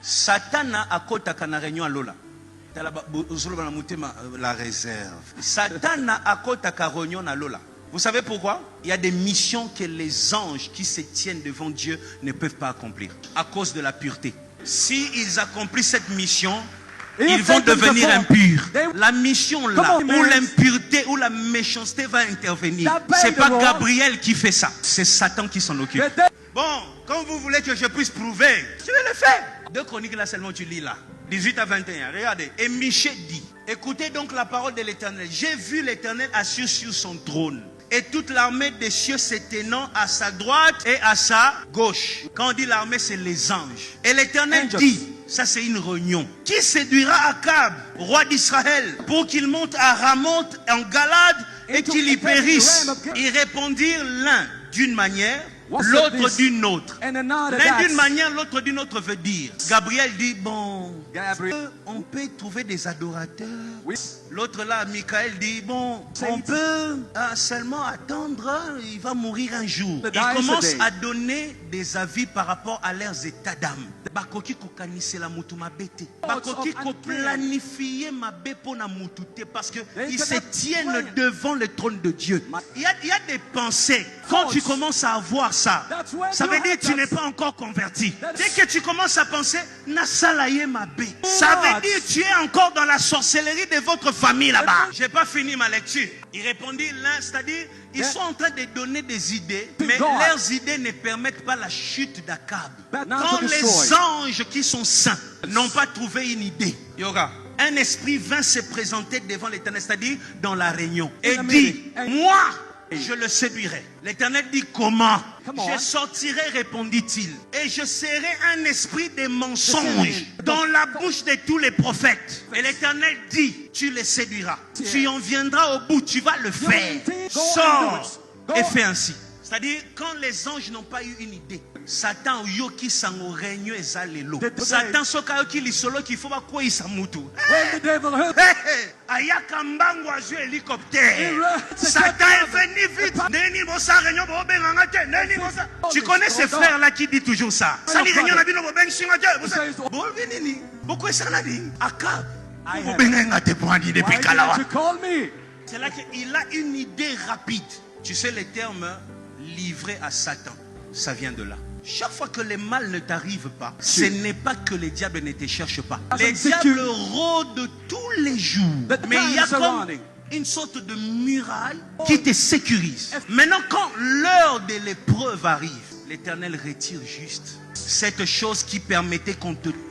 Satana akotaka na réunion alola. La réserve. Satana akotaka réunion alola. Vous savez pourquoi? Il y a des missions que les anges qui se tiennent devant Dieu ne peuvent pas accomplir à cause de la pureté. S'ils accomplissent cette mission, ils vont devenir impurs. La mission là, où l'impureté, où la méchanceté va intervenir, c'est pas Gabriel qui fait ça, c'est Satan qui s'en occupe. Bon, quand vous voulez que je puisse prouver, je vais le faire. 2 Chroniques là seulement tu lis là, 18 à 21, regardez. Et Michée dit, écoutez donc la parole de l'Éternel. J'ai vu l'Éternel assis sur son trône, et toute l'armée des cieux s'éteignant à sa droite et à sa gauche. Quand on dit l'armée, c'est les anges. Et l'Éternel dit, ça c'est une réunion, qui séduira Akab, roi d'Israël, pour qu'il monte à Ramoth en Galade et qu'il y périsse. Ils répondirent l'un d'une manière, l'autre d'une autre. L'un d'une manière, l'autre d'une autre veut dire. Gabriel dit, bon, on peut trouver des adorateurs. L'autre là, Michael dit, bon, on peut seulement attendre, il va mourir un jour. Il commence à donner des avis par rapport à leurs états d'âme. Bakoki ko kanisela mutu mabete. Bakoki ko planifier mabe pona mutute parce que ils se tiennent devant le trône de Dieu. Il y a des pensées. Quand tu commences à avoir ça, ça veut dire que tu n'es pas encore converti. Dès que tu commences à penser, Nasalaye mabe, ça veut dire que tu es encore dans la sorcellerie de votre famille là-bas. J'ai pas fini ma lecture. Il répondit l'un, c'est-à-dire ils sont en train de donner des idées, mais leurs idées ne permettent pas la chute d'Akab. Quand les anges qui sont saints n'ont pas trouvé une idée, un esprit vint se présenter devant l'Éternel, c'est-à-dire dans la réunion, et dit, moi, je le séduirai. L'Éternel dit, comment? Je sortirai, répondit-il, et je serai un esprit de mensonge dans la bouche de tous les prophètes. Et l'Éternel dit, tu les séduiras. Tu en viendras au bout, tu vas le faire. Sors et fais ainsi. C'est-à-dire, quand les anges n'ont pas eu une idée, Satan yoki sango règne ezalelo. Satan soka yoki lisolo ki faut pas quoi il samutu. Ayaka mbango azu hélicoptère. Satan est venu vite. Neni bosa réunion bo benganga te. Neni bosa. Tu connais ces frères là qui dit toujours ça. Ça dit réunion na bino bo beng singa te. Bo venini. Pourquoi ça n'a dit? Akab. Bo benganga te pour dire depuis Kalawa. C'est là qu'il a une idée rapide. Tu sais les termes livré à Satan, ça vient de là. Chaque fois que le mal ne t'arrive pas, ce n'est pas que les diables ne te cherchent pas. Les diables rôdent tous les jours. Mais il y a comme une sorte de muraille qui te sécurise. Maintenant, quand l'heure de l'épreuve arrive, l'Éternel retire juste cette chose qui permettait qu'on te touche.